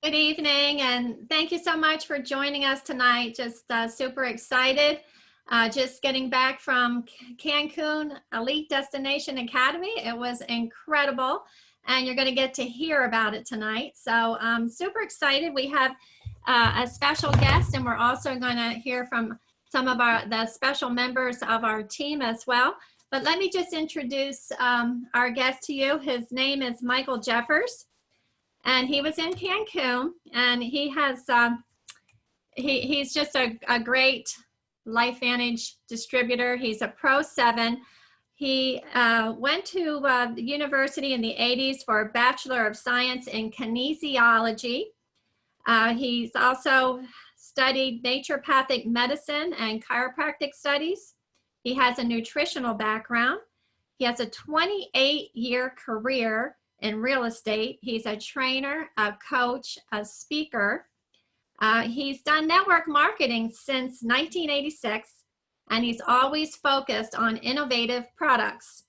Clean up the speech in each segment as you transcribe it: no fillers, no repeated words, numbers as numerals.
Good evening, and thank you so much for joining us tonight. Just super excited. Just getting back from Cancun Elite Destination Academy. It was incredible, and you're going to get to hear about it tonight. So I'm super excited. We have a special guest, and we're also going to hear from some of the special members of our team as well. But let me just introduce our guest to you. His name is Michael Jeffaires. And he was in Cancun, and he has he's just a great LifeVantage distributor. He's a Pro 7. He went to the university in the 80s for a Bachelor of Science in Kinesiology. He's also studied naturopathic medicine and chiropractic studies. He has a nutritional background. He has a 28-year career in real estate. He's a trainer, a coach, a speaker. He's done network marketing since 1986, and he's always focused on innovative products.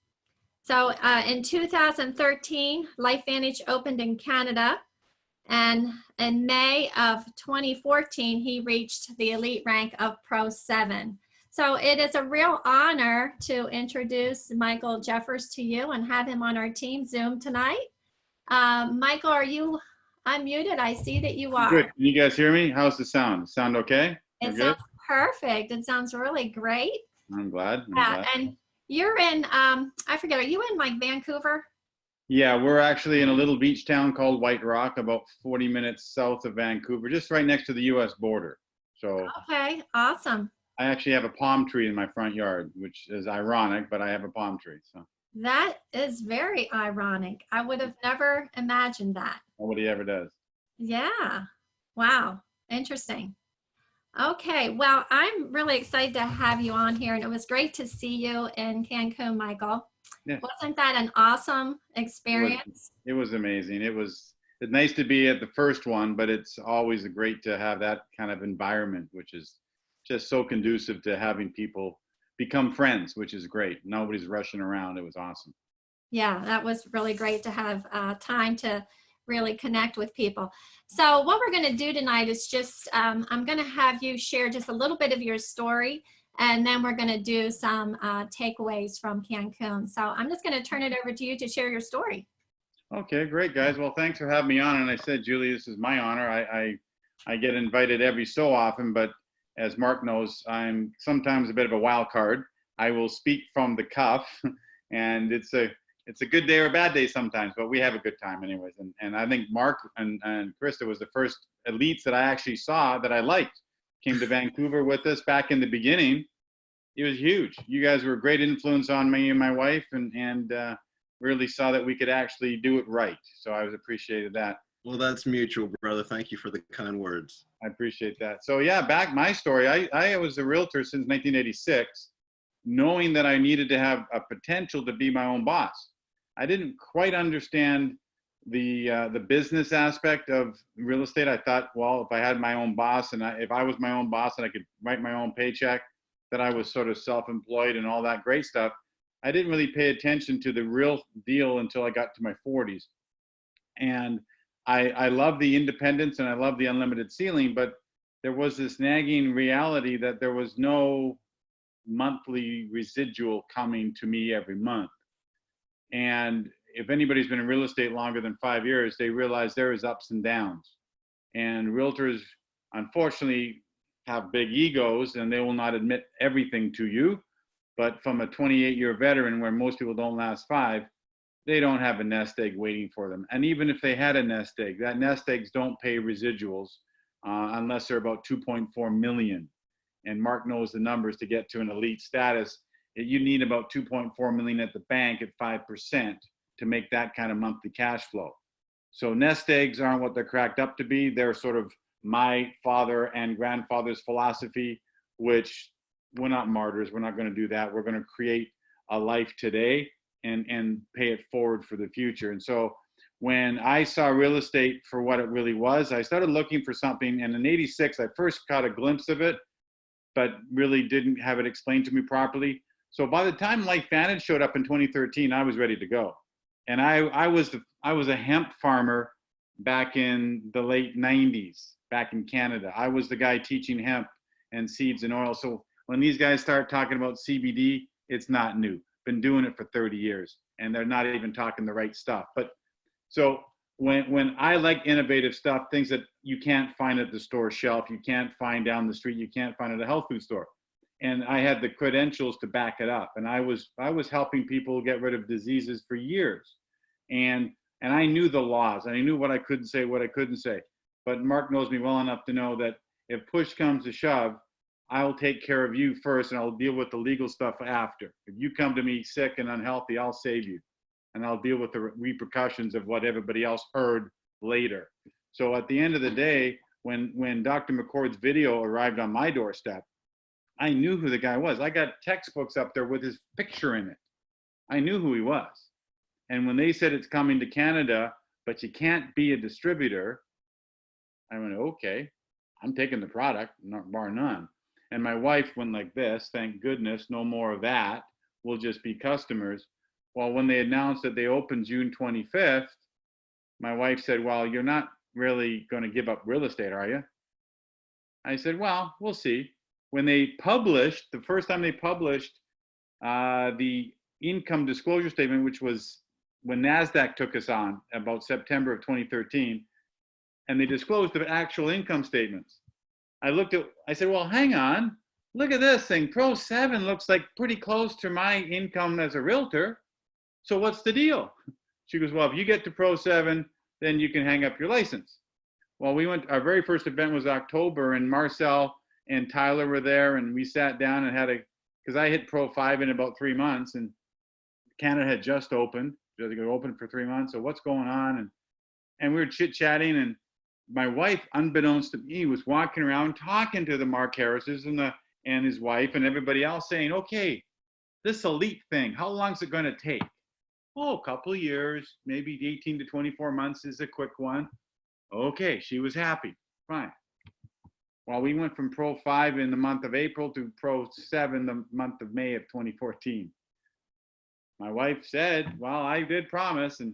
So in 2013, LifeVantage opened in Canada, and in May of 2014, he reached the elite rank of Pro 7. So it is a real honor to introduce Michael Jeffaires to you and have him on our team Zoom tonight. Michael, are you unmuted? I see that you are. Good. Can you guys hear me? How's the sound? Sound okay? It sounds perfect. It sounds really great. I'm glad. Glad. And you're in, I forget, are you in like Vancouver? Yeah, we're actually in a little beach town called White Rock, about 40 minutes south of Vancouver, just right next to the U.S. border. So. Okay, awesome. I actually have a palm tree in my front yard, which is ironic, but I have a palm tree. So. That is very ironic. I would have never imagined that. Nobody ever does. Yeah. Wow. Interesting. Okay. Well, I'm really excited to have you on here, and it was great to see you in Cancun, Michael. Yeah. Wasn't that an awesome experience? It was amazing. It's nice to be at the first one, but it's always great to have that kind of environment, which is just so conducive to having people become friends, which is great. Nobody's rushing around. It was awesome. Yeah, that was really great to have time to really connect with people. So what we're going to do tonight is just, I'm going to have you share just a little bit of your story, and then we're going to do some takeaways from Cancun. So I'm just going to turn it over to you to share your story. Okay, great, guys. Well, thanks for having me on. And I said, Julie, this is my honor. I get invited every so often, but as Mark knows, I'm sometimes a bit of a wild card. I will speak from the cuff, and it's a good day or a bad day sometimes, but we have a good time anyways. And I think Mark and Krista was the first elites that I actually saw that I liked. Came to Vancouver with us back in the beginning. It was huge. You guys were a great influence on me and my wife, and really saw that we could actually do it right. So I was appreciated that. Well, that's mutual, brother. Thank you for the kind words. I appreciate that. So yeah, back my story. I was a realtor since 1986, knowing that I needed to have a potential to be my own boss. I didn't quite understand the business aspect of real estate. I thought, well, if I had my own boss and if I was my own boss and I could write my own paycheck, that I was sort of self-employed and all that great stuff. I didn't really pay attention to the real deal until I got to my 40s. And I love the independence and I love the unlimited ceiling, but there was this nagging reality that there was no monthly residual coming to me every month. And if anybody's been in real estate longer than 5 years, they realize there is ups and downs. And realtors, unfortunately, have big egos and they will not admit everything to you. But from a 28-year veteran, where most people don't last 5, they don't have a nest egg waiting for them. And even if they had a nest egg, that nest eggs don't pay residuals unless they're about 2.4 million. And Mark knows the numbers to get to an elite status. You need about 2.4 million at the bank at 5% to make that kind of monthly cash flow. So nest eggs aren't what they're cracked up to be. They're sort of my father and grandfather's philosophy, which we're not martyrs. We're not going to do that. We're going to create a life today and pay it forward for the future. And so when I saw real estate for what it really was, I started looking for something. And in '86, I first caught a glimpse of it, but really didn't have it explained to me properly. So by the time LifeVantage showed up in 2013, I was ready to go. And I was a hemp farmer back in the late 90s, back in Canada. I was the guy teaching hemp and seeds and oil. So when these guys start talking about CBD, it's not new. Been doing it for 30 years, and they're not even talking the right stuff. But so when I like innovative stuff, things that you can't find at the store shelf, you can't find down the street, you can't find at a health food store. And I had the credentials to back it up. And I was helping people get rid of diseases for years. And I knew the laws, and I knew what I couldn't say, what I couldn't say. But Mark knows me well enough to know that if push comes to shove, I'll take care of you first, and I'll deal with the legal stuff after. If you come to me sick and unhealthy, I'll save you, and I'll deal with the repercussions of what everybody else heard later. So at the end of the day, when Dr. McCord's video arrived on my doorstep, I knew who the guy was. I got textbooks up there with his picture in it. I knew who he was. And when they said it's coming to Canada, but you can't be a distributor, I went, okay, I'm taking the product, bar none. And my wife went like this, thank goodness, no more of that. We'll just be customers. Well, when they announced that they opened June 25th, my wife said, well, you're not really going to give up real estate, are you? I said, well, we'll see. When they published, the first time they published the income disclosure statement, which was when NASDAQ took us on about September of 2013, and they disclosed the actual income statements. I said, well, hang on, look at this thing. Pro 7 looks like pretty close to my income as a realtor. So what's the deal? She goes, well, if you get to Pro 7, then you can hang up your license. Well, our very first event was October, and Marcel and Tyler were there, and we sat down and because I hit Pro 5 in about 3 months, and Canada had just opened. They were open for 3 months. So what's going on? And we were chit-chatting, and my wife, unbeknownst to me, was walking around talking to the Mark Harrises and his wife and everybody else, saying, okay, this elite thing, how long is it going to take? Oh, a couple of years, maybe 18 to 24 months is a quick one. Okay, she was happy. Fine. Well, we went from Pro 5 in the month of April to Pro 7 the month of May of 2014. My wife said, well, I did promise. And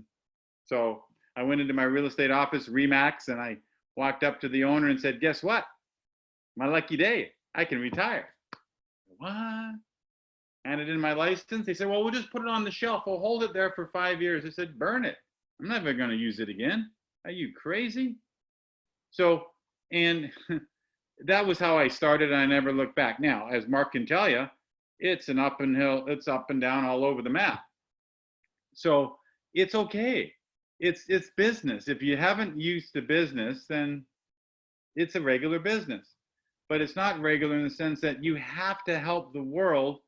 so I went into my real estate office, Remax, and I walked up to the owner and said, guess what? My lucky day, I can retire. What? Handed in my license. They said, well, we'll just put it on the shelf. We'll hold it there for 5 years. I said, burn it. I'm never going to use it again. Are you crazy? So, and that was how I started, and I never looked back. Now, as Mark can tell you, it's an up and hill, it's up and down all over the map. So it's okay. It's business. If you haven't used the business, then it's a regular business. But it's not regular in the sense that you have to help the world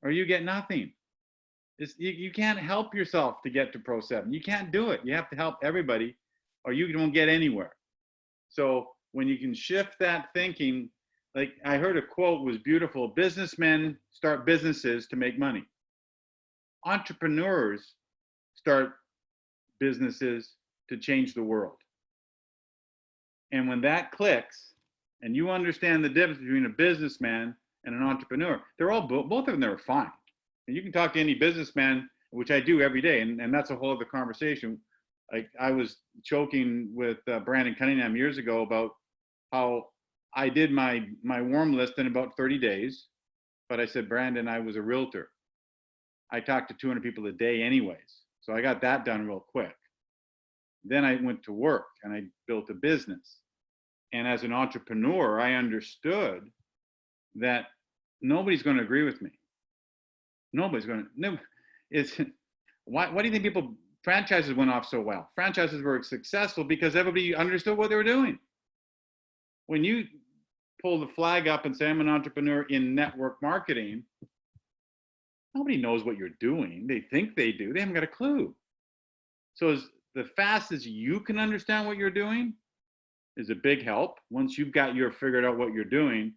or you get nothing. You can't help yourself to get to Pro 7. You can't do it. You have to help everybody or you don't get anywhere. So when you can shift that thinking, like I heard a quote was beautiful, businessmen start businesses to make money. Entrepreneurs start businesses to change the world. And when that clicks and you understand the difference between a businessman and an entrepreneur, they're all, both of them are fine. And you can talk to any businessman, which I do every day, and that's a whole other conversation. Like I was joking with Brandon Cunningham years ago about how I did my warm list in about 30 days, but I said, Brandon, I was a realtor. I talked to 200 people a day anyways. So I got that done real quick. Then I went to work and I built a business. And as an entrepreneur, I understood that nobody's going to agree with me. Nobody's going to. No, why do you think franchises went off so well? Franchises were successful because everybody understood what they were doing. When you pull the flag up and say, I'm an entrepreneur in network marketing, nobody knows what you're doing. They think they do. They haven't got a clue. So as the fast as you can understand what you're doing is a big help. Once you've got figured out what you're doing,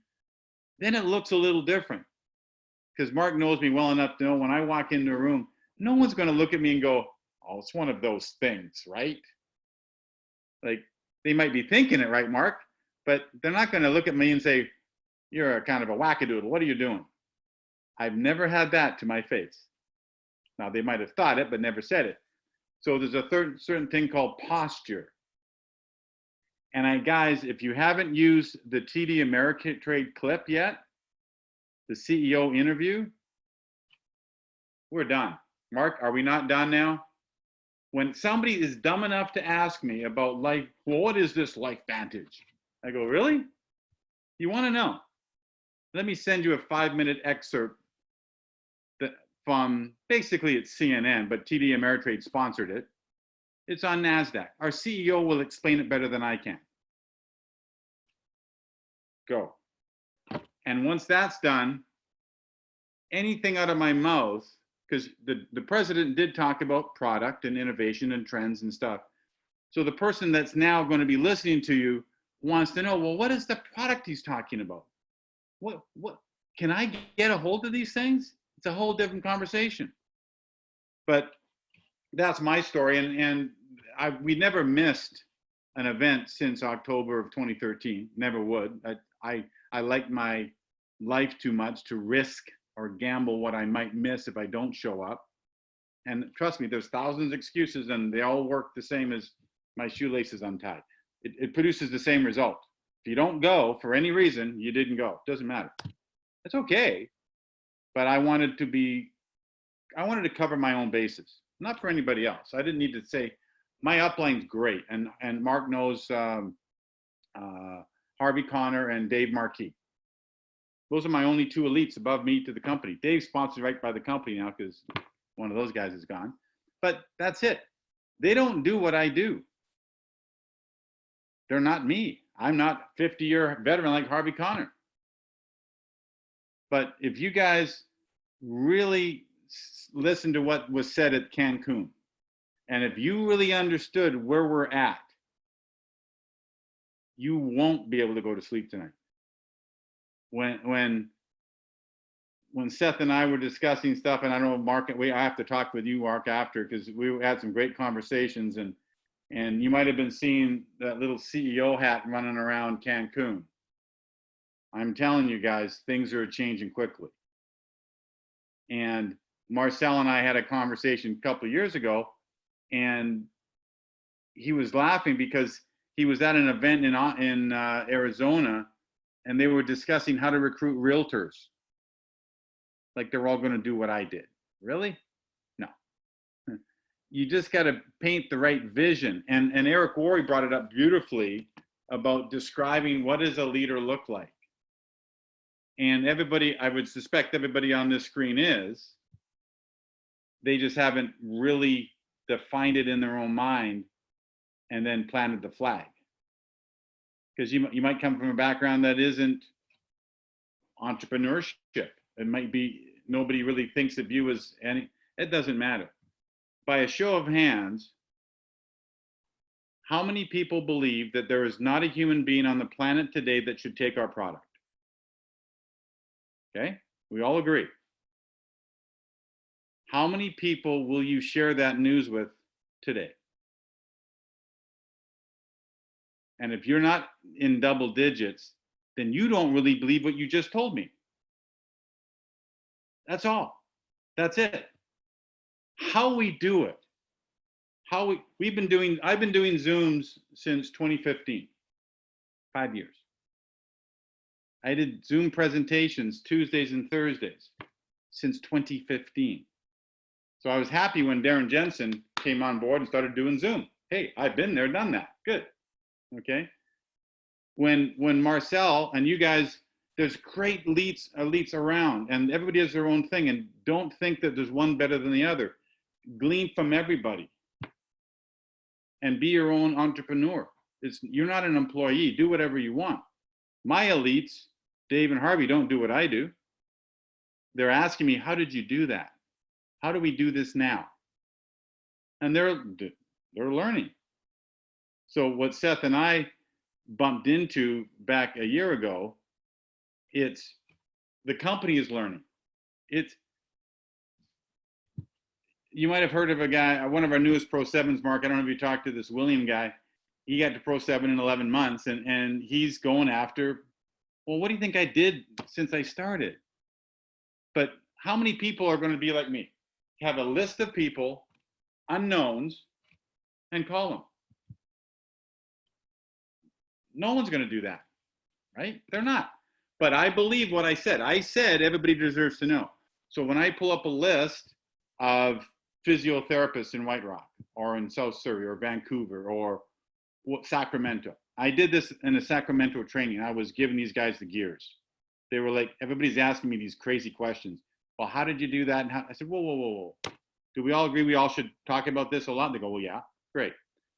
then it looks a little different. Because Mark knows me well enough to know when I walk into a room, no one's going to look at me and go, oh, it's one of those things, right? Like they might be thinking it, right, Mark? But they're not going to look at me and say, you're a kind of a wackadoodle. What are you doing? I've never had that to my face. Now, they might have thought it, but never said it. So there's a certain thing called posture. And guys, if you haven't used the TD Ameritrade clip yet, the CEO interview, we're done. Mark, are we not done now? When somebody is dumb enough to ask me about life, well, what is this Life Vantage? I go, really? You want to know? Let me send you a 5-minute excerpt from, basically it's CNN, but TD Ameritrade sponsored it. It's on NASDAQ. Our CEO will explain it better than I can. Go. And once that's done, anything out of my mouth, because the president did talk about product and innovation and trends and stuff. So the person that's now going to be listening to you wants to know, well, what is the product he's talking about? What can I get a hold of these things? It's a whole different conversation. But that's my story, and we never missed an event since October of 2013. Never would. I like my life too much to risk or gamble what I might miss if I don't show up. And trust me, there's thousands of excuses, and they all work the same as my shoelaces untied. It produces the same result. If you don't go for any reason, you didn't go. It doesn't matter. It's okay. But I wanted to cover my own bases, not for anybody else. I didn't need to say, my upline's great. And Mark knows Harvey Connor and Dave Marquis. Those are my only two elites above me to the company. Dave's sponsored right by the company now because one of those guys is gone. But that's it. They don't do what I do. They're not me. I'm not 50-year veteran like Harvey Connor. But if you guys really listen to what was said at Cancun, and if you really understood where we're at, you won't be able to go to sleep tonight. When Seth and I were discussing stuff, and I know Mark, I have to talk with you, Mark, after, because we had some great conversations, and you might have been seeing that little CEO hat running around Cancun. I'm telling you guys, things are changing quickly. And Marcel and I had a conversation a couple of years ago, and he was laughing because he was at an event in Arizona, and they were discussing how to recruit realtors. Like they're all going to do what I did. Really? No. You just got to paint the right vision. And Eric Worre brought it up beautifully about describing what does a leader look like. And everybody, I would suspect everybody on this screen is, they just haven't really defined it in their own mind and then planted the flag. Because you might come from a background that isn't entrepreneurship. It might be nobody really thinks of you as any, it doesn't matter. By a show of hands, how many people believe that there is not a human being on the planet today that should take our product? Okay, we all agree. How many people will you share that news with today? And if you're not in double digits, then you don't really believe what you just told me. That's all. That's it. How we do it. I've been doing Zooms since 2015, 5 years. I did Zoom presentations Tuesdays and Thursdays since 2015. So I was happy when Darren Jensen came on board and started doing Zoom. Hey, I've been there, done that. Good. Okay. When Marcel and you guys, there's great elites around, and everybody has their own thing, and don't think that there's one better than the other. Glean from everybody and be your own entrepreneur. You're not an employee. Do whatever you want. My elites, Dave and Harvey, don't do what I do. They're asking me, how did you do that? How do we do this now? And they're learning. So what Seth and I bumped into back a year ago, it's the company is learning. You might have heard of a guy, one of our newest Pro 7s, Mark. I don't know if you talked to this William guy. He got to Pro 7 in 11 months, and he's going after, well, what do you think I did since I started? But how many people are going to be like me? Have a list of people, unknowns, and call them. No one's going to do that, right? They're not. But I believe what I said. I said everybody deserves to know. So when I pull up a list of physiotherapists in White Rock or in South Surrey or Vancouver or Sacramento, I did this in a Sacramento training. I was giving these guys the gears. They were like, everybody's asking me these crazy questions. Well, how did you do that? And how? I said, whoa, whoa, whoa, whoa. Do we all agree we all should talk about this a lot? They go, well, yeah, great.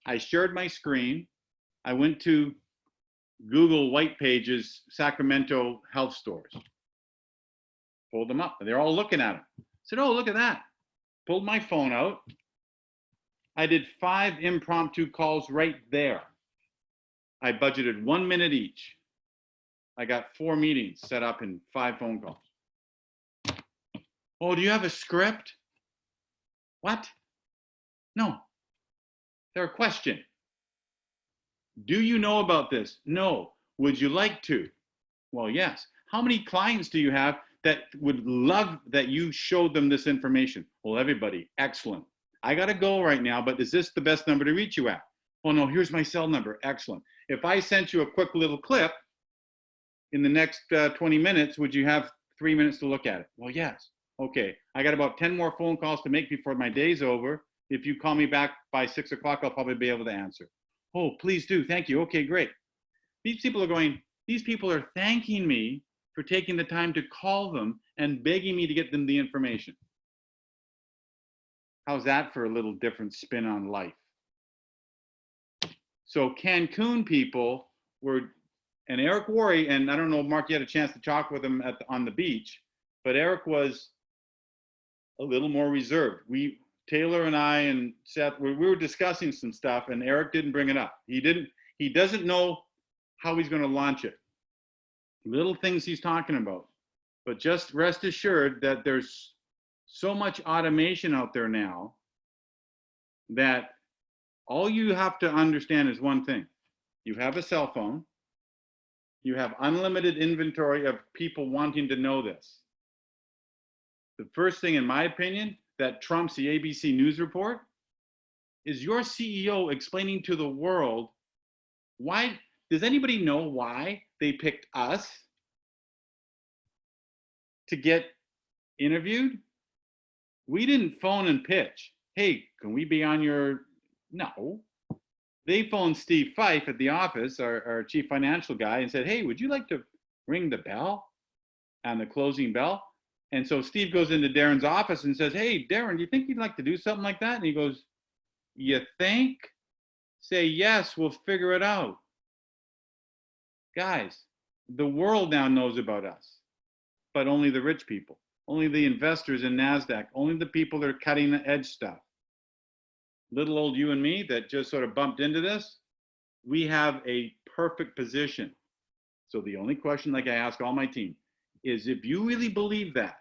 I shared my screen. I went to Google White Pages, Sacramento health stores. Pulled them up. They're all looking at them. I said, oh, look at that. Pulled my phone out. I did 5 impromptu calls right there. I budgeted 1 minute each. I got 4 meetings set up in 5 phone calls. Oh, do you have a script? What? No. They're a question. Do you know about this? No. Would you like to? Well, yes. How many clients do you have that would love that you showed them this information? Well, everybody. Excellent. I got to go right now, but is this the best number to reach you at? Oh, no, here's my cell number. Excellent. If I sent you a quick little clip in the next 20 minutes, would you have 3 minutes to look at it? Well, yes. Okay. I got about 10 more phone calls to make before my day's over. If you call me back by 6 o'clock, I'll probably be able to answer. Oh, please do. Thank you. Okay, great. These people are thanking me for taking the time to call them and begging me to get them the information. How's that for a little different spin on life? So Cancun people were, and Eric Worre, and I don't know, Mark, you had a chance to talk with him on the beach, but Eric was a little more reserved. Taylor and I and Seth, we were discussing some stuff, and Eric didn't bring it up. He doesn't know how he's going to launch it. Little things he's talking about. But just rest assured that there's so much automation out there now that all you have to understand is one thing. You have a cell phone. You have unlimited inventory of people wanting to know this. The first thing, in my opinion, that trumps the ABC News report is your CEO explaining to the world why. Does anybody know why they picked us to get interviewed? We didn't phone and pitch. Hey, can we be on your? No. They phoned Steve Fife at the office, our chief financial guy, and said, hey, would you like to ring the bell and the closing bell? And so Steve goes into Darren's office and says, hey, Darren, do you think you'd like to do something like that? And he goes, you think? Say yes, we'll figure it out. Guys, the world now knows about us, but only the rich people, only the investors in NASDAQ, only the people that are cutting edge stuff. Little old you and me that just sort of bumped into this, we have a perfect position. So the only question, like I ask all my team, is if you really believe that,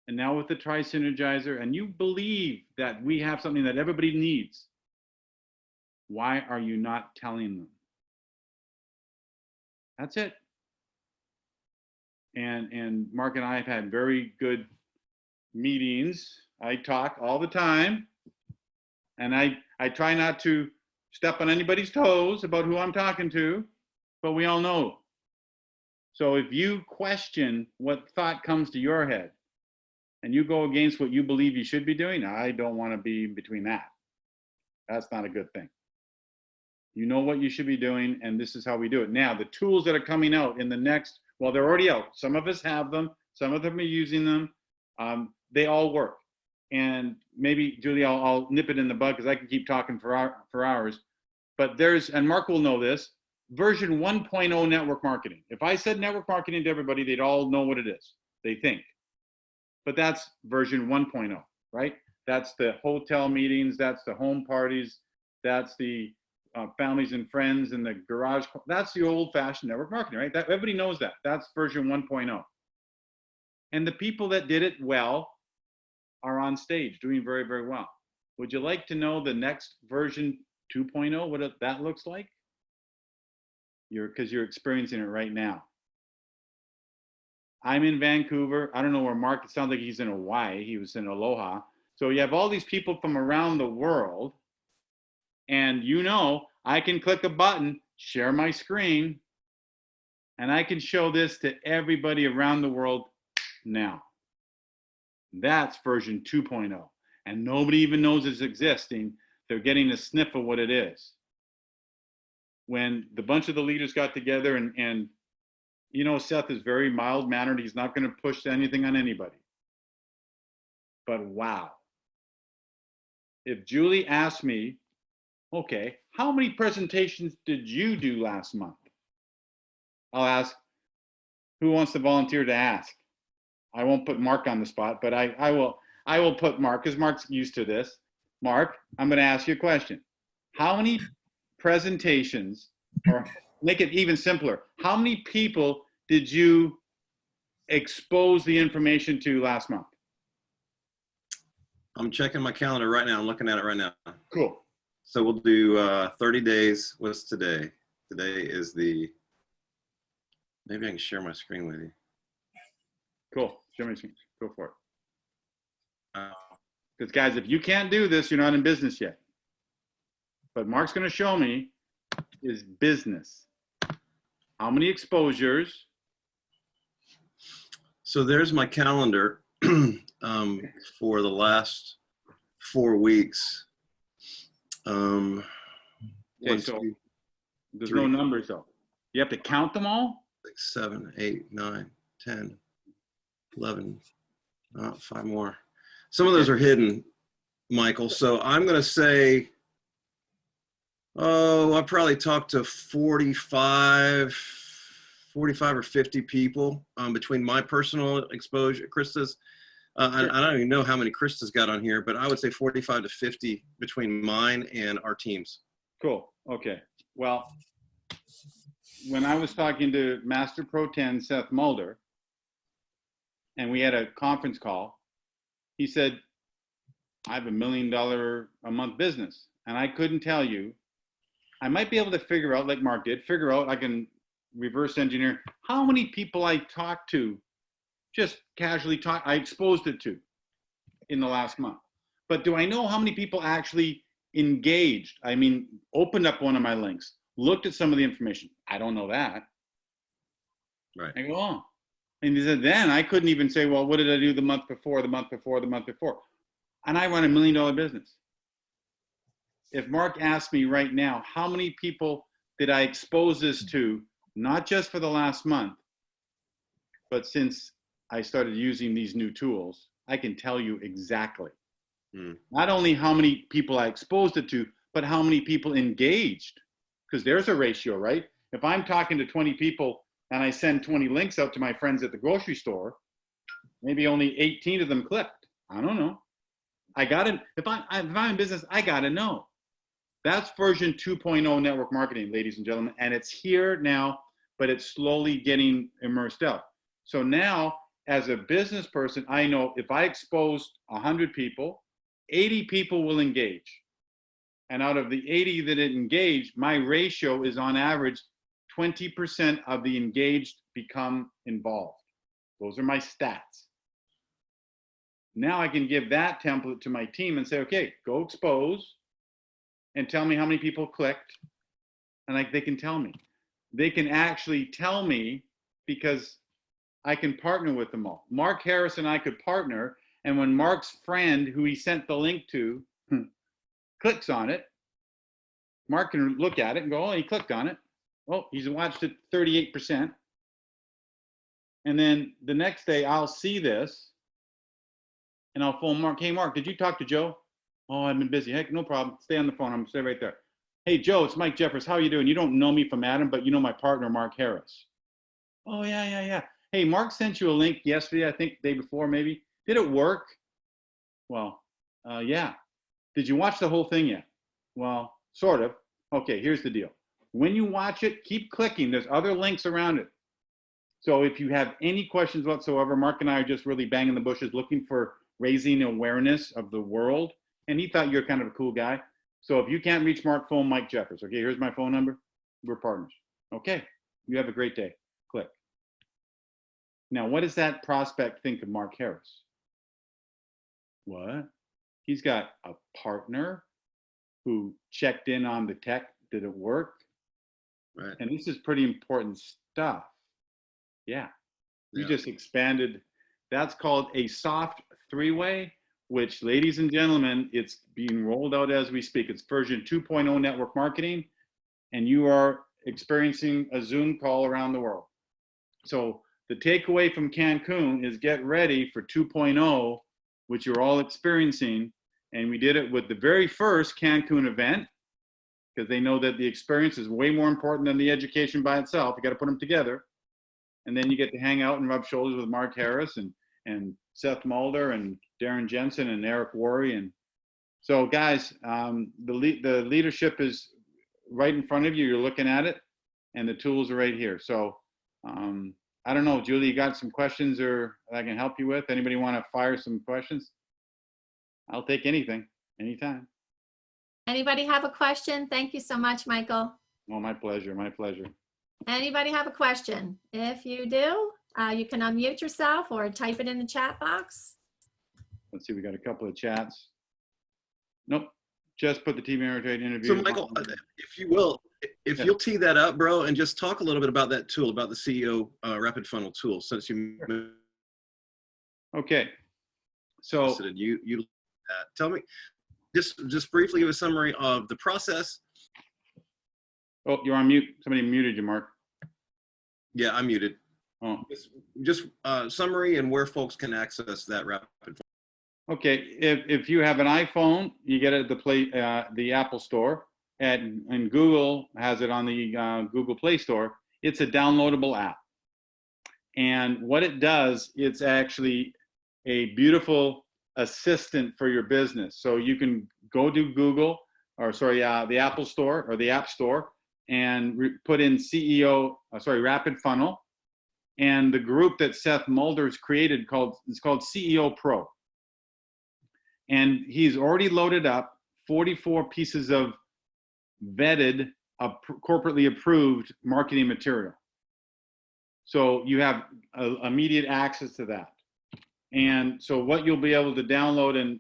and now with the Tri-Synergizer, and you believe that we have something that everybody needs, why are you not telling them? That's it. And Mark and I have had very good meetings. I talk all the time, and I try not to step on anybody's toes about who I'm talking to, but we all know. So if you question what thought comes to your head and you go against what you believe you should be doing, I don't want to be in between that. That's not a good thing. You know what you should be doing, and this is how we do it. Now, the tools that are coming out in the next, well, they're already out. Some of us have them. Some of them are using them. They all work. And maybe, Julie, I'll nip it in the bud because I can keep talking for hours. But and Mark will know this, version 1.0 network marketing. If I said network marketing to everybody, they'd all know what it is, they think. But that's version 1.0, right? That's the hotel meetings, that's the home parties, that's the families and friends in the garage. That's the old-fashioned network marketing, right? That everybody knows that. That's version 1.0. And the people that did it well are on stage doing very, very well. Would you like to know the next version 2.0, what that looks like? Because you're experiencing it right now. I'm in Vancouver. I don't know where Mark, it sounds like he's in Hawaii. He was in Aloha. So you have all these people from around the world, and I can click a button share my screen, and I can show this to everybody around the world now. That's version 2.0. And nobody even knows it's existing. They're getting a sniff of what it is. When the bunch of the leaders got together and you know, Seth is very mild-mannered. He's not going to push anything on anybody. But wow. If Julie asked me, okay, how many presentations did you do last month? I'll ask, who wants to volunteer to ask? I won't put Mark on the spot, but I will put Mark, because Mark's used to this. Mark, I'm going to ask you a question. How many presentations, or make it even simpler, how many people did you expose the information to last month? I'm checking my calendar right now. I'm looking at it right now. Cool. So we'll do 30 days. What's today? Today is maybe I can share my screen with you. Cool. Show me. Go for it. Uh, Because guys, if you can't do this, you're not in business yet. But Mark's going to show me is business. How many exposures? So there's my calendar for the last 4 weeks. Okay, so there's no numbers though. You have to count them all? 6, 7, 8, 9, 10, 11, 5 more. Some of those are hidden, Michael. So I'm going to say, I probably talked to 45 or 50 people between my personal exposure, Krista's. I don't even know how many Krista's got on here, but I would say 45 to 50 between mine and our teams. Cool. Okay. Well, when I was talking to Master Pro 10 Seth Mulder, and we had a conference call, he said, I have $1 million a month business. And I couldn't tell you. I might be able to figure out, like Mark did, I can reverse engineer how many people I talked to, just casually I exposed it to in the last month. But do I know how many people actually engaged? I mean, opened up one of my links, looked at some of the information. I don't know that. Right. I go, oh. And he said, then I couldn't even say, well, what did I do the month before, the month before, the month before? And I run $1 million business. If Mark asked me right now, how many people did I expose this to, not just for the last month, but since I started using these new tools, I can tell you exactly. Not only how many people I exposed it to, but how many people engaged. Because there's a ratio, right? If I'm talking to 20 people and I send 20 links out to my friends at the grocery store, maybe only 18 of them clicked. I don't know. I got to, if I'm in business, I got to know. That's version 2.0 network marketing, ladies and gentlemen. And it's here now, but it's slowly getting immersed out. So now, as a business person, I know if I exposed 100 people, 80 people will engage. And out of the 80 that engage, my ratio is on average 20% of the engaged become involved. Those are my stats. Now I can give that template to my team and say, okay, go expose and tell me how many people clicked. And they can tell me. They can actually tell me because I can partner with them all. Mark Harris and I could partner. And when Mark's friend, who he sent the link to, clicks on it, Mark can look at it and go, oh, he clicked on it. Oh, he's watched it 38%. And then the next day I'll see this and I'll phone Mark. Hey, Mark, did you talk to Joe? Oh, I've been busy. Heck, no problem. Stay on the phone. I'm gonna stay right there. Hey, Joe, it's Mike Jeffaires. How are you doing? You don't know me from Adam, but you know my partner, Mark Harris. Oh, yeah. Hey, Mark sent you a link yesterday, I think the day before maybe. Did it work? Well, yeah. Did you watch the whole thing yet? Well, sort of. Okay, here's the deal. When you watch it, keep clicking. There's other links around it. So if you have any questions whatsoever, Mark and I are just really banging the bushes looking for raising awareness of the world. And he thought you're kind of a cool guy. So if you can't reach Mark, phone Mike Jeffaires. Okay, here's my phone number. We're partners. Okay, you have a great day. Click. Now, what does that prospect think of Mark Harris? What? He's got a partner who checked in on the tech. Did it work? Right. And this is pretty important stuff. Yeah. We Yeah. just expanded. That's called a soft three-way, which, ladies and gentlemen, it's being rolled out as we speak. It's version 2.0 network marketing, and you are experiencing a Zoom call around the world. So the takeaway from Cancun is get ready for 2.0, which you're all experiencing. And we did it with the very first Cancun event, because they know that the experience is way more important than the education by itself. You got to put them together. And then you get to hang out and rub shoulders with Mark Harris and Seth Mulder and Darren Jensen and Eric Worre. And so, guys, the leadership is right in front of you. You're looking at it, and the tools are right here. So I don't know, Julie, you got some questions or I can help you with? Anybody want to fire some questions? I'll take anything, anytime. Anybody have a question? Thank you so much, Michael. Oh, my pleasure, my pleasure. Anybody have a question? If you do, you can unmute yourself or type it in the chat box. Let's see, we got a couple of chats. Nope, just put the TV interview. So Michael, if you will, if you'll tee that up, bro, and just talk a little bit about that tool, about the CEO Rapid Funnel tool, since you okay. So you tell me, just briefly give a summary of the process. Oh, you're on mute. Somebody muted you, Mark. Yeah, I'm muted. Oh. Just summary and where folks can access that Rapid Funnel. Okay, if you have an iPhone, you get it at the Apple Store, and Google has it on the Google Play Store. It's a downloadable app, and what it does, it's actually a beautiful assistant for your business. So you can go to Google, or sorry, the Apple Store or the App Store, and put in Rapid Funnel, and the group that Seth Mulder's created is called CEO Pro. And he's already loaded up 44 pieces of vetted, corporately approved marketing material. So you have immediate access to that. And so what you'll be able to download, and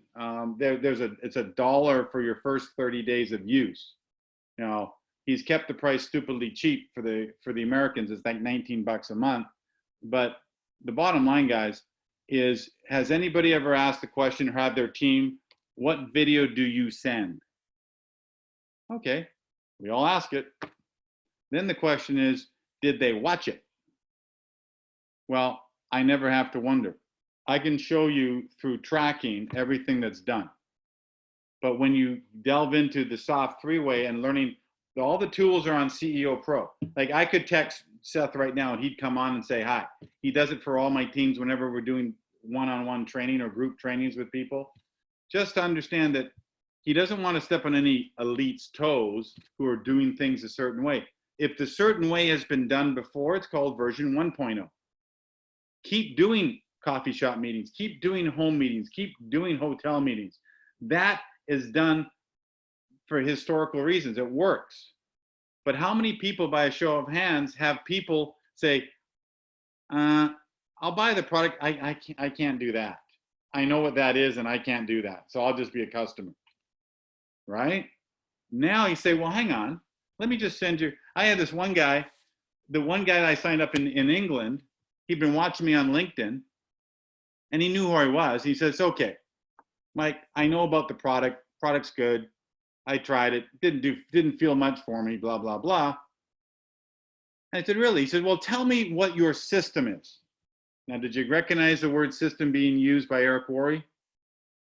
it's $1 for your first 30 days of use. Now, he's kept the price stupidly cheap for the Americans. It's like 19 bucks a month. But the bottom line, guys, is, has anybody ever asked the question or had their team, what video do you send? Okay, we all ask it. Then the question is, did they watch it? Well, I never have to wonder. I can show you through tracking everything that's done. But when you delve into the soft three-way and learning, all the tools are on CEO Pro. Like, I could text Seth right now and he'd come on and say hi. He does it for all my teams whenever we're doing one-on-one training or group trainings with people. Just to understand that he doesn't want to step on any elite's toes who are doing things a certain way. If the certain way has been done before, it's called version 1.0. Keep doing coffee shop meetings, keep doing home meetings, keep doing hotel meetings. That is done for historical reasons. It works. But how many people, by a show of hands, have people say, I'll buy the product, I can't do that. I know what that is and I can't do that. So I'll just be a customer, right? Now you say, well, hang on, let me just send you. I had this one guy, the one guy that I signed up in England, he'd been watching me on LinkedIn and he knew who I was. He says, okay, Mike, I know about the product. Product's good. I tried it. Didn't feel much for me, blah, blah, blah. And I said, really? He said, well, tell me what your system is. Now, did you recognize the word system being used by Eric Worre?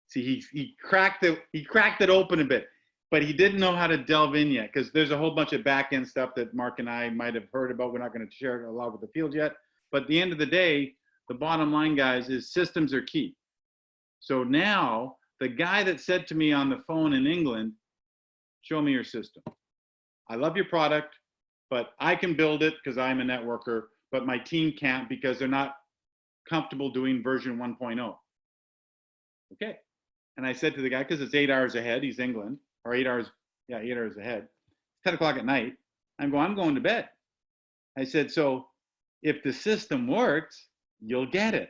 See, he cracked it open a bit, but he didn't know how to delve in yet, because there's a whole bunch of back end stuff that Mark and I might have heard about. We're not going to share it a lot with the field yet. But at the end of the day, the bottom line, guys, is systems are key. So now the guy that said to me on the phone in England, show me your system. I love your product, but I can build it because I'm a networker, but my team can't because they're not comfortable doing version 1.0. Okay. And I said to the guy, because it's 8 hours ahead, he's England, or 8 hours, yeah, 8 hours ahead. It's 10 o'clock at night. I'm going to bed. I said, so if the system works, you'll get it.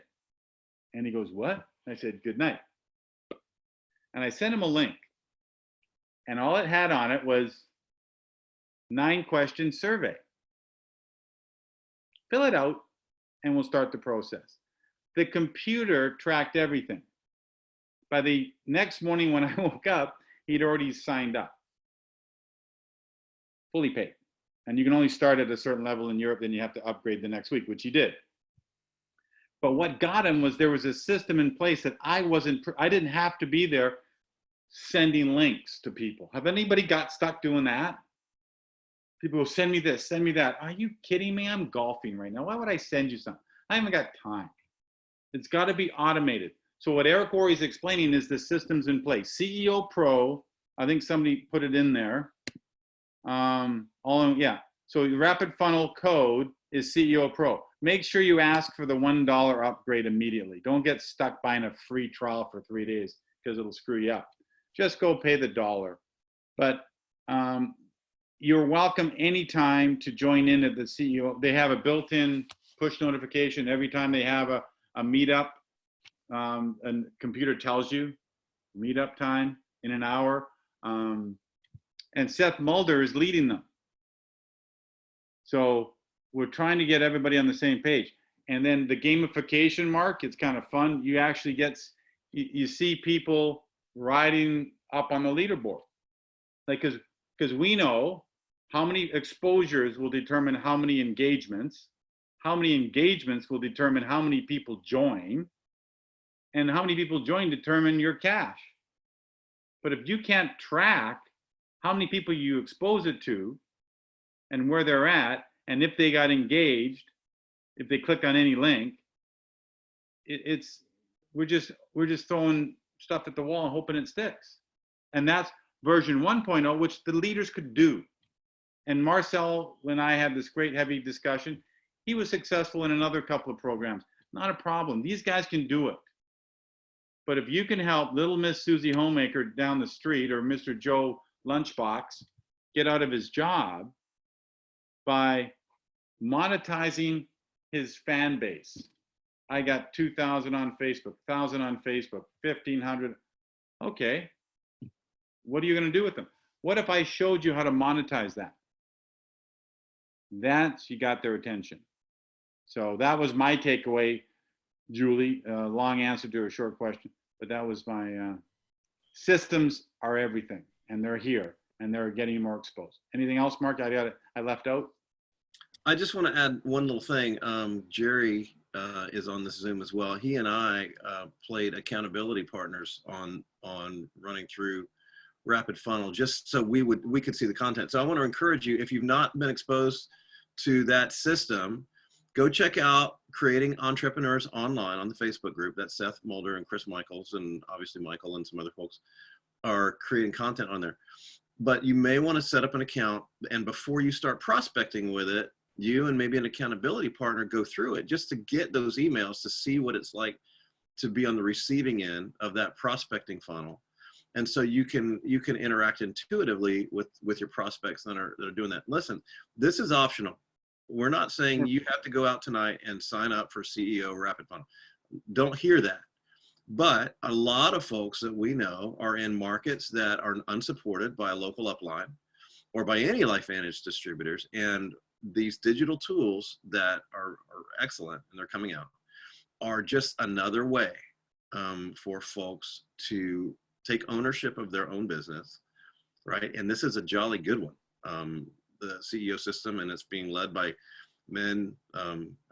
And he goes, what? I said, good night. And I sent him a link. And all it had on it was 9-question survey. Fill it out and we'll start the process. The computer tracked everything. By the next morning when I woke up, he'd already signed up, fully paid. And you can only start at a certain level in Europe, then you have to upgrade the next week, which he did. But what got him was there was a system in place that I didn't have to be there sending links to people. Have anybody got stuck doing that? People will send me this, send me that. Are you kidding me? I'm golfing right now. Why would I send you something? I haven't got time. It's got to be automated. So what Eric Worre is explaining is the systems in place. CEO Pro, I think somebody put it in there. So your Rapid Funnel code is CEO Pro. Make sure you ask for the $1 upgrade immediately. Don't get stuck buying a free trial for 3 days because it'll screw you up. Just go pay the $1. But you're welcome anytime to join in at the CEO. They have a built-in push notification every time they have a meetup. And computer tells you meetup time in an hour. And Seth Mulder is leading them. So we're trying to get everybody on the same page. And then the gamification, Mark, it's kind of fun. You actually you see people riding up on the leaderboard. Like, because we know how many exposures will determine how many engagements will determine how many people join, and how many people join determine your cash. But if you can't track how many people you expose it to and where they're at, and if they got engaged, if they clicked on any link, we're just throwing stuff at the wall and hoping it sticks. And that's version 1.0, which the leaders could do. And Marcel, when I had this great heavy discussion, he was successful in another couple of programs. Not a problem. These guys can do it. But if you can help little Miss Susie Homemaker down the street or Mr. Joe Lunchbox get out of his job by monetizing his fan base. I got 2,000 on Facebook, 1,000 on Facebook, 1,500. Okay, what are you going to do with them? What if I showed you how to monetize that? You got their attention. So that was my takeaway, Julie. Long answer to a short question, but that was my systems are everything, and they're here, and they're getting more exposed. Anything else, Mark? I left out. I just want to add one little thing. Jerry is on this Zoom as well. He and I played accountability partners on running through Rapid Funnel, just so we could see the content. So I want to encourage you, if you've not been exposed to that system, go check out Creating Entrepreneurs Online on the Facebook group. That's Seth Mulder and Chris Michaels, and obviously Michael and some other folks are creating content on there. But you may want to set up an account, and before you start prospecting with it, you and maybe an accountability partner go through it just to get those emails to see what it's like to be on the receiving end of that prospecting funnel. And so you can interact intuitively with your prospects that are doing that. Listen, this is optional. We're not saying you have to go out tonight and sign up for CEO Rapid Funnel. Don't hear that. But a lot of folks that we know are in markets that are unsupported by a local upline or by any LifeVantage distributors. And these digital tools that are excellent, and they're coming out, are just another way for folks to take ownership of their own business, right? And this is a jolly good one. The CEO system, and it's being led by men,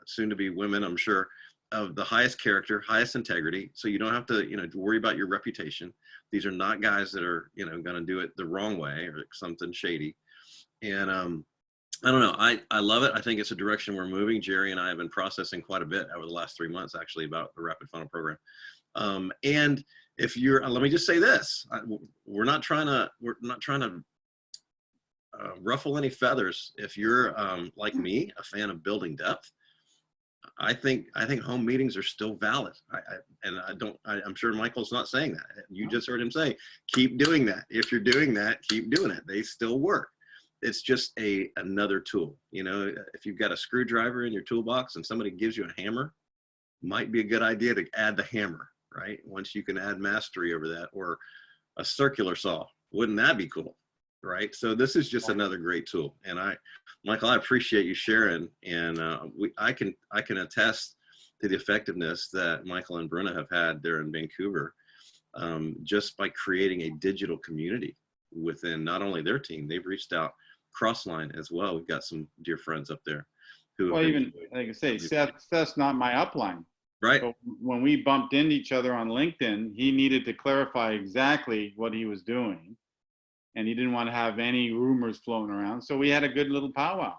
soon to be women, I'm sure, of the highest character, highest integrity. So you don't have to, worry about your reputation. These are not guys that are, going to do it the wrong way or something shady. And I don't know. I love it. I think it's a direction we're moving. Jerry and I have been processing quite a bit over the last 3 months, actually, about the Rapid Funnel program. And if you're, let me just say this: we're not trying to ruffle any feathers. If you're like me, a fan of building depth, I think home meetings are still valid. I'm sure Michael's not saying that. You just heard him say, keep doing that. If you're doing that, keep doing it. They still work. It's just another tool. If you've got a screwdriver in your toolbox and somebody gives you a hammer, might be a good idea to add the hammer, right? Once you can add mastery over that, or a circular saw. Wouldn't that be cool, right? So this is just another great tool. And Michael, I appreciate you sharing. And I can attest to the effectiveness that Michael and Bruna have had there in Vancouver, just by creating a digital community within not only their team, they've reached out cross-line as well. We've got some dear friends up there who Well, have even like I say, Seth's not my upline. right. So when we bumped into each other on LinkedIn, he needed to clarify exactly what he was doing, and he didn't want to have any rumors floating around. So we had a good little powwow.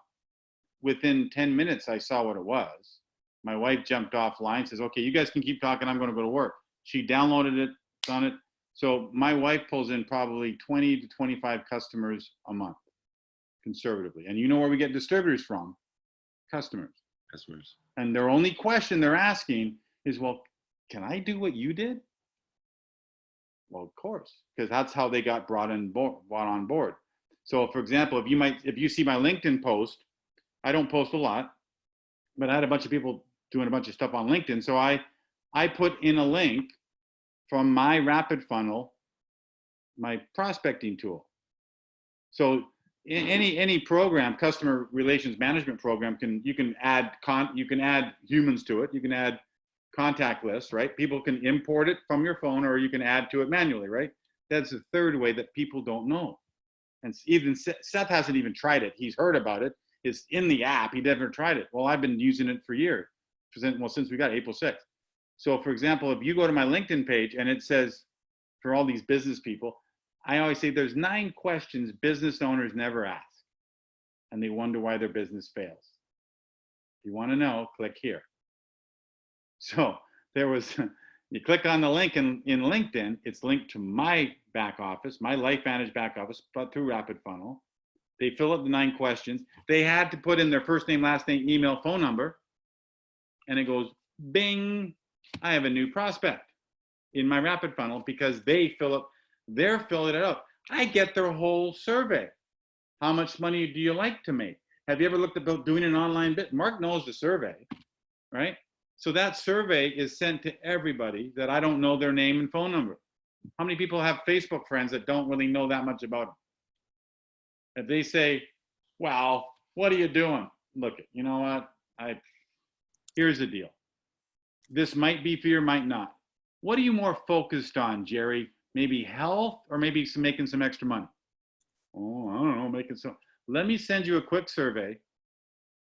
Within 10 minutes, I saw what it was. My wife jumped offline, says, "Okay, you guys can keep talking. I'm going to go to work." She downloaded it, done it. So my wife pulls in probably 20 to 25 customers a month, conservatively. And you know where we get distributors from? Customers. And their only question they're asking is, well, can I do what you did? Well, of course, because that's how they got brought on board. So for example, if you see my LinkedIn post, I don't post a lot, but I had a bunch of people doing a bunch of stuff on LinkedIn. So I put in a link from my Rapid Funnel, my prospecting tool. So in any program, customer relations management program, you can add humans to it. You can add contact lists, right? People can import it from your phone, or you can add to it manually, right? That's the third way that people don't know. And even Seth hasn't even tried it. He's heard about it. It's in the app. He never tried it. Well, I've been using it for years, since we got April 6th. So for example, if you go to my LinkedIn page and it says, for all these business people, I always say there's 9 questions business owners never ask, and they wonder why their business fails. If you want to know, click here. So you click on the link in LinkedIn, it's linked to my back office, my LifeVantage back office, but through Rapid Funnel. They fill out the 9 questions. They had to put in their first name, last name, email, phone number, and it goes, bing, I have a new prospect in my Rapid Funnel, because they're filling it out. I get their whole survey. How much money do you like to make? Have you ever looked about doing an online bit? Mark knows the survey, right? So that survey is sent to everybody that I don't know their name and phone number. How many people have Facebook friends that don't really know that much about them? If they say, well, what are you doing? Look, you know what? Here's the deal. This might be for you, might not. What are you more focused on, Jerry? Maybe health, or maybe making some extra money? Oh, I don't know, let me send you a quick survey.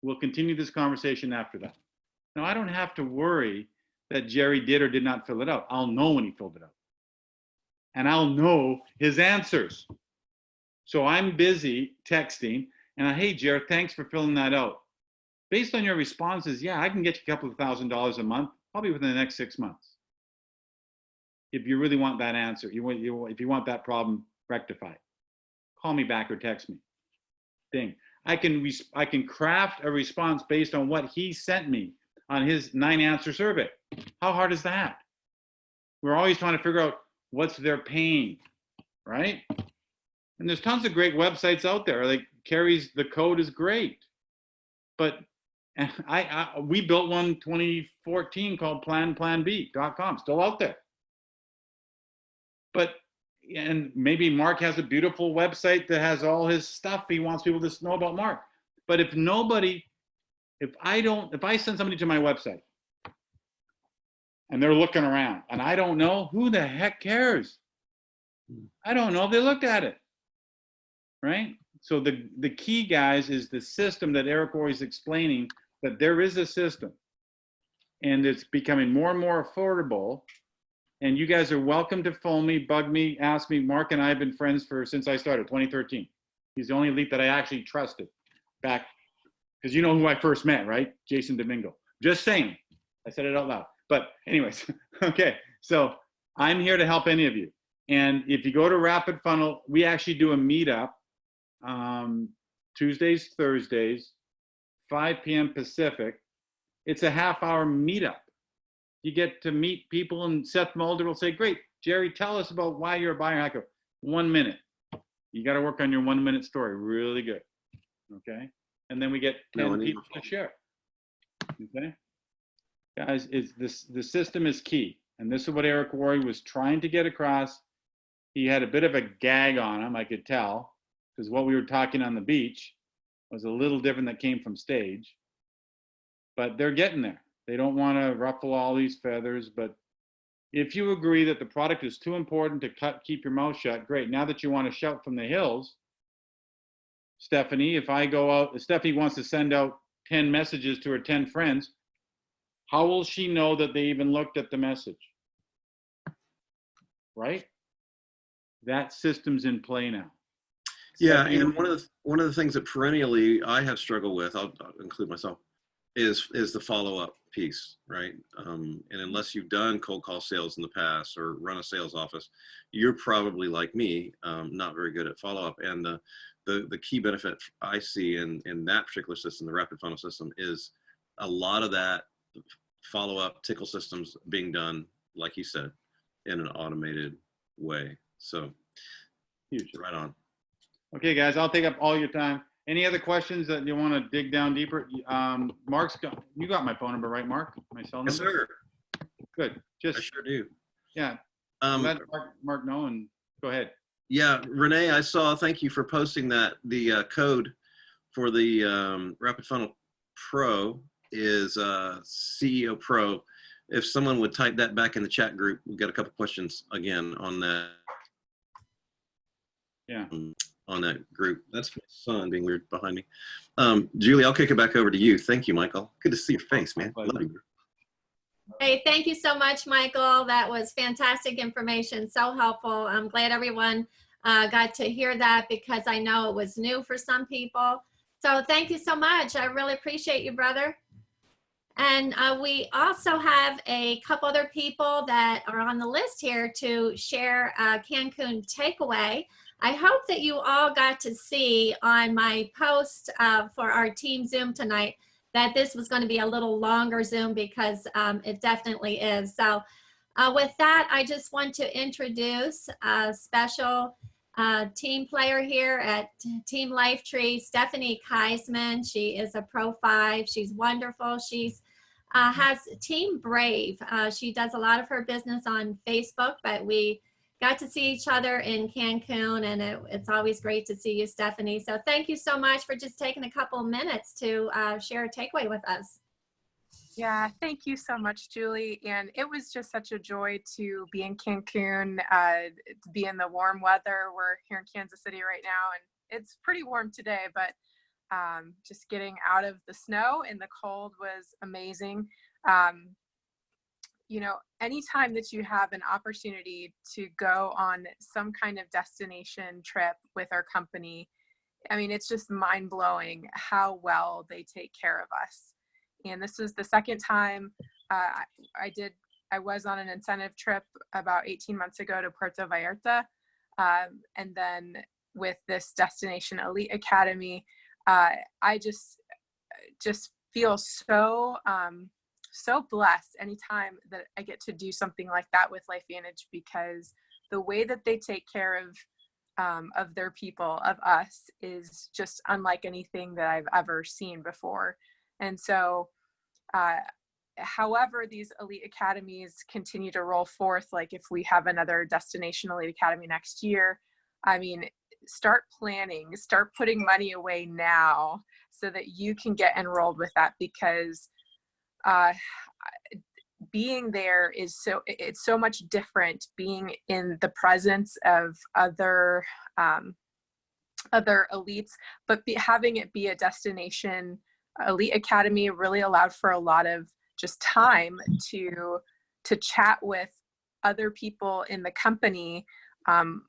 We'll continue this conversation after that. Now, I don't have to worry that Jerry did or did not fill it out. I'll know when he filled it out. And I'll know his answers. So I'm busy texting, and hey, Jerry, thanks for filling that out. Based on your responses, yeah, I can get you a couple of $1,000s a month, probably within the next 6 months. If you really want that answer, if you want that problem rectified, call me back or text me. Ding. I can craft a response based on what he sent me on his 9-answer survey. How hard is that? We're always trying to figure out what's their pain, right? And there's tons of great websites out there. Like Carrie's The Code is great, but we built one 2014 called planb.com, still out there. And maybe Mark has a beautiful website that has all his stuff he wants people to know about Mark. But if I send somebody to my website and they're looking around and I don't know, who the heck cares? I don't know if they looked at it, right? So the key, guys, is the system that Eric Roy is explaining, that there is a system and it's becoming more and more affordable. And you guys are welcome to phone me, bug me, ask me. Mark and I have been friends since I started, 2013. He's the only elite that I actually trusted back, because you know who I first met, right? Jason Domingo. Just saying. I said it out loud. But anyways, okay. So I'm here to help any of you. And if you go to Rapid Funnel, we actually do a meetup Tuesdays, Thursdays, 5 p.m. Pacific. It's a half-hour meetup. You get to meet people, and Seth Mulder will say, great, Jerry, tell us about why you're a buyer hacker. 1 minute. You got to work on your 1-minute story. Really good. Okay. And then we get 10 people to share. Okay. Guys, the system is key. And this is what Eric Roy was trying to get across. He had a bit of a gag on him, I could tell, because what we were talking on the beach was a little different that came from stage. But they're getting there. They don't want to ruffle all these feathers. But if you agree that the product is too important to keep your mouth shut, great. Now that you want to shout from the hills, Stephanie, if I go out, if Stephanie wants to send out 10 messages to her 10 friends, how will she know that they even looked at the message? Right? That system's in play now. Yeah, Stephanie, and one of the things that perennially I have struggled with, I'll include myself, is the follow-up piece, right? And unless you've done cold call sales in the past or run a sales office, you're probably like me, not very good at follow-up. And the key benefit I see in that particular system, the rapid funnel system, is a lot of that follow-up tickle systems being done, like you said, in an automated way. So huge. Right on. Okay, guys, I'll take up all your time. Any other questions that you want to dig down deeper? You got my phone number, right, Mark? My cell number? Yes, sir. Good. I sure do. Yeah. Let Mark know, and go ahead. Yeah, Renee, thank you for posting that. The code for the Rapid Funnel Pro is CEO Pro. If someone would type that back in the chat group, we've got a couple questions again on that. Yeah. On that group. That's my son being weird behind me. Julie, I'll kick it back over to you. Thank you, Michael. Good to see your face, man. Love you. Hey, thank you so much, Michael. That was fantastic information, so helpful. I'm glad everyone got to hear that, because I know it was new for some people. So thank you so much. I really appreciate you, brother. And we also have a couple other people that are on the list here to share a Cancun takeaway. I hope that you all got to see on my post for our team Zoom tonight that this was going to be a little longer Zoom, because it definitely is. So with that, I just want to introduce a special team player here at Team Lifetree, Stephanie Keisman. She is a Pro 5. She's wonderful. She's has Team Brave. She does a lot of her business on Facebook, but we got to see each other in Cancun, and it's always great to see you, Stephanie. So thank you so much for just taking a couple of minutes to share a takeaway with us. Yeah, thank you so much, Julie. And it was just such a joy to be in Cancun, to be in the warm weather. We're here in Kansas City right now, and it's pretty warm today, but just getting out of the snow and the cold was amazing. You know, anytime that you have an opportunity to go on some kind of destination trip with our company, I mean, it's just mind-blowing how well they take care of us. And this was the second time I was on an incentive trip about 18 months ago to Puerto Vallarta. And then with this Destination Elite Academy, I just feel so blessed anytime that I get to do something like that with LifeVantage, because the way that they take care of their people, of us, is just unlike anything that I've ever seen before. And so, however these elite academies continue to roll forth, like if we have another Destination Elite Academy next year, I mean, start planning, start putting money away now so that you can get enrolled with that, because being there is it's so much different being in the presence of other elites, but having it be a Destination Elite Academy really allowed for a lot of just time to chat with other people in the company on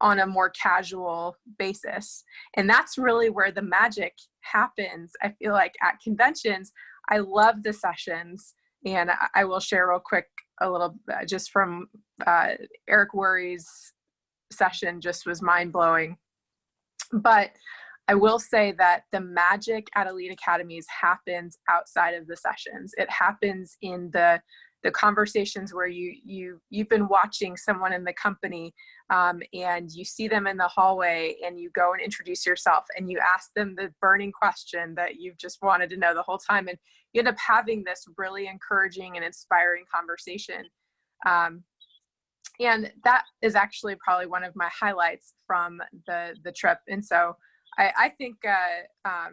a more casual basis. And that's really where the magic happens. I feel like at conventions, I love the sessions, and I will share real quick a little just from Eric Worre's session just was mind-blowing. But I will say that the magic at Elite Academies happens outside of the sessions. It happens in the conversations where you've been watching someone in the company and you see them in the hallway, and you go and introduce yourself and you ask them the burning question that you've just wanted to know the whole time, and you end up having this really encouraging and inspiring conversation. And that is actually probably one of my highlights from the trip. And so I think I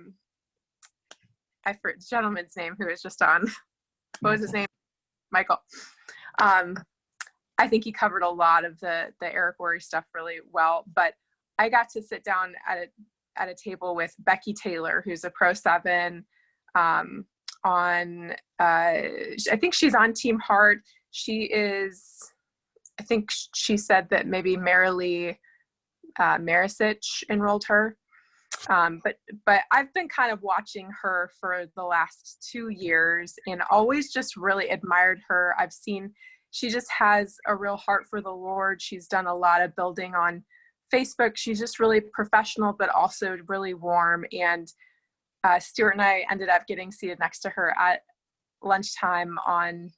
forget the gentleman's name who was just on. What was his name? Michael. I think he covered a lot of the Eric Worre stuff really well. But I got to sit down at a table with Becky Taylor, who's a Pro 7 on. I think she's on Team Heart. She is. I think she said that maybe Marilee Marisic enrolled her. But I've been kind of watching her for the last 2 years and always just really admired her. I've seen she just has a real heart for the Lord. She's done a lot of building on Facebook. She's just really professional, but also really warm. And Stuart and I ended up getting seated next to her at lunchtime on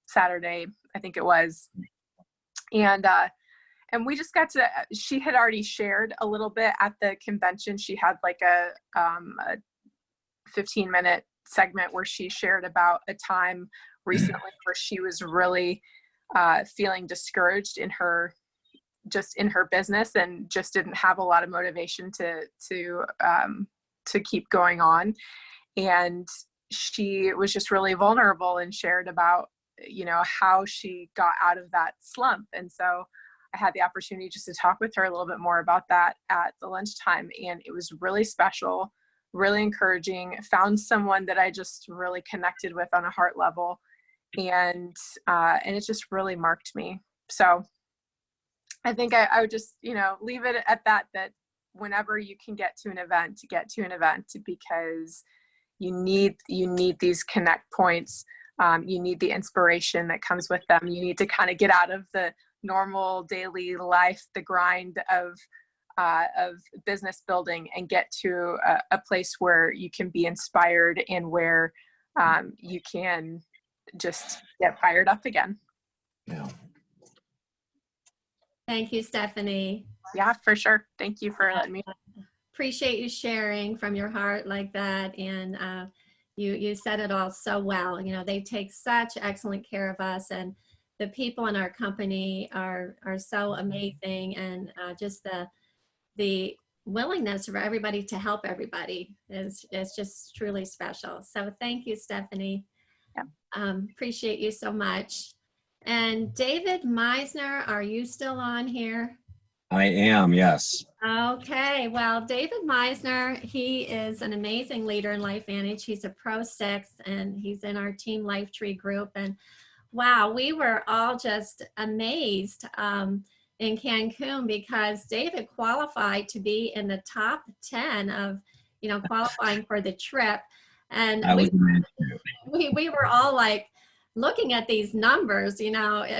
Saturday, I think it was. And we just got to, she had already shared a little bit at the convention. She had like a 15-minute segment where she shared about a time recently where she was really feeling discouraged in her business and just didn't have a lot of motivation to keep going on. And she was just really vulnerable and shared about, how she got out of that slump. And so I had the opportunity just to talk with her a little bit more about that at the lunchtime. And it was really special, really encouraging. Found someone that I just really connected with on a heart level. And it just really marked me. So I think I would just, leave it at that whenever you can get to an event, because you need these connect points. You need the inspiration that comes with them. You need to kind of get out of the normal daily life, the grind of business building, and get to a place where you can be inspired and where you can just get fired up again. Yeah. Thank you, Stephanie. Yeah, for sure. Thank you for letting me. Appreciate you sharing from your heart like that. And you said it all so well. They take such excellent care of us, and the people in our company are so amazing, and just the willingness for everybody to help everybody is just truly special. So thank you, Stephanie. Yeah. Appreciate you so much. And David Meisner, are you still on here? I am, yes. Okay, well, David Meisner, he is an amazing leader in LifeVantage. He's a Pro 6, and he's in our Team Lifetree group. And wow, we were all just amazed in Cancun, because David qualified to be in the top 10 of, qualifying for the trip. And we were all like looking at these numbers. It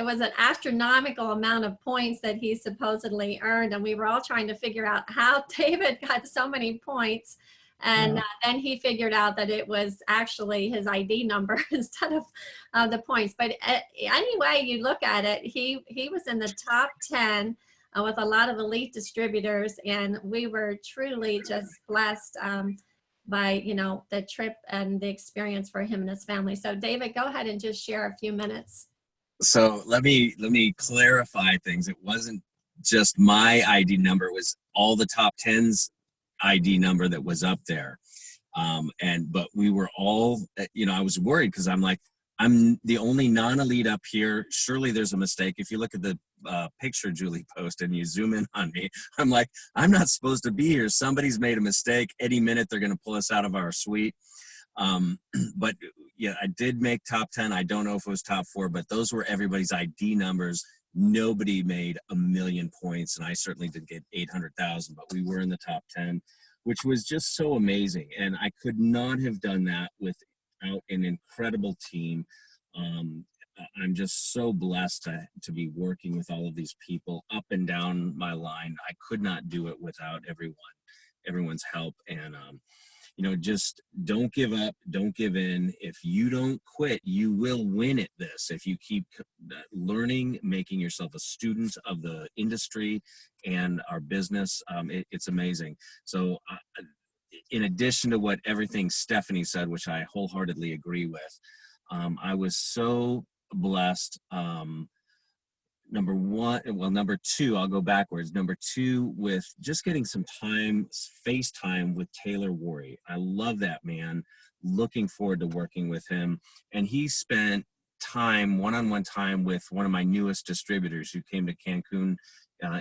was an astronomical amount of points that he supposedly earned. And we were all trying to figure out how David got so many points. And then he figured out that it was actually his ID number instead of the points. But anyway, you look at it, he was in the top 10 with a lot of elite distributors. And we were truly just blessed by, the trip and the experience for him and his family. So David, go ahead and just share a few minutes. So let me clarify things. It wasn't just my ID number, it was all the top 10's ID number that was up there. But we were all, I was worried because I'm like, I'm the only non-elite up here. Surely there's a mistake. If you look at the picture Julie posted and you zoom in on me, I'm like, I'm not supposed to be here. Somebody's made a mistake. Any minute they're going to pull us out of our suite. But yeah, I did make top 10. I don't know if it was top 4, but those were everybody's ID numbers. Nobody made 1 million points, and I certainly did get 800,000, but we were in the top 10, which was just so amazing. And I could not have done that without an incredible team. I'm just so blessed to be working with all of these people up and down my line. I could not do it without everyone's help. And, just don't give up, don't give in. If you don't quit, you will win at this. If you keep learning, making yourself a student of the industry and our business, it's amazing. So in addition to what everything Stephanie said, which I wholeheartedly agree with, I was so blessed number one, well, number two, I'll go backwards. Number two, with just getting some time, FaceTime with Taylor Worry. I love that man. Looking forward to working with him. And he spent time, one-on-one time with one of my newest distributors who came to Cancun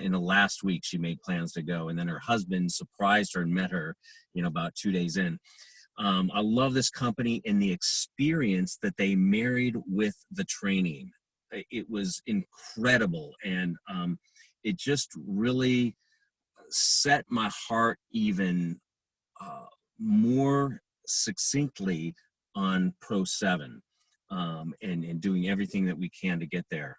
in the last week. She made plans to go. And then her husband surprised her and met her, about 2 days in. I love this company and the experience that they married with the training. It was incredible, and it just really set my heart even more succinctly on Pro 7 and doing everything that we can to get there.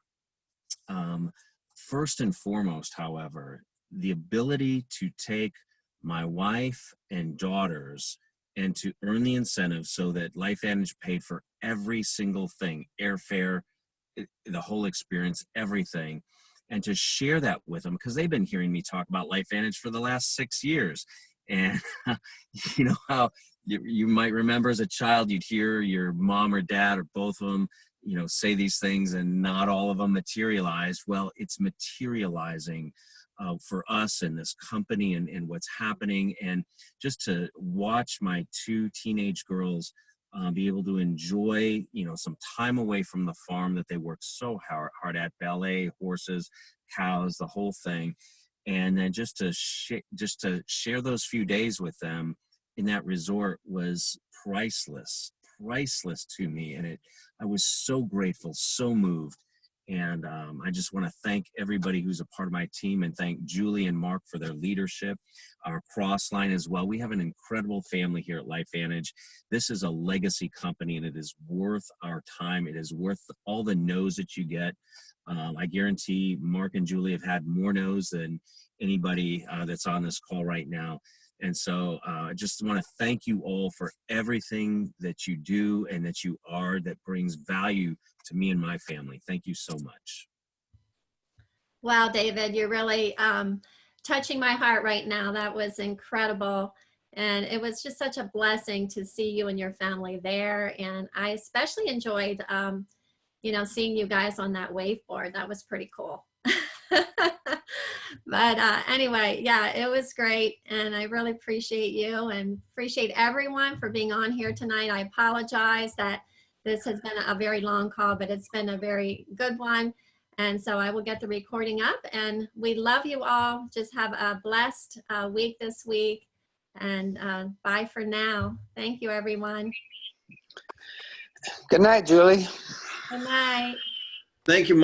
First and foremost, however, the ability to take my wife and daughters and to earn the incentive so that LifeVantage paid for every single thing, airfare, the whole experience, everything, and to share that with them, because they've been hearing me talk about LifeVantage for the last 6 years. And you know how you might remember as a child, you'd hear your mom or dad or both of them, say these things and not all of them materialized. Well, it's materializing for us and this company and what's happening. And just to watch my two teenage girls be able to enjoy, some time away from the farm that they worked so hard at, ballet, horses, cows, the whole thing. And then just to share those few days with them in that resort was priceless to me. And I was so grateful, so moved. And I just want to thank everybody who's a part of my team, and thank Julie and Mark for their leadership, our crossline as well. We have an incredible family here at LifeVantage. This is a legacy company, and it is worth our time. It is worth all the no's that you get. I guarantee Mark and Julie have had more no's than anybody that's on this call right now. And so I just want to thank you all for everything that you do and that you are, that brings value to me and my family. Thank you so much. Wow, David, you're really touching my heart right now. That was incredible. And it was just such a blessing to see you and your family there. And I especially enjoyed, seeing you guys on that waveboard. That was pretty cool. But anyway, yeah, it was great. And I really appreciate you and appreciate everyone for being on here tonight. I apologize that this has been a very long call, but it's been a very good one. And so I will get the recording up, and we love you all. Just have a blessed week this week, and bye for now. Thank you, everyone. Good night, Julie. Good night. Thank you, Mike.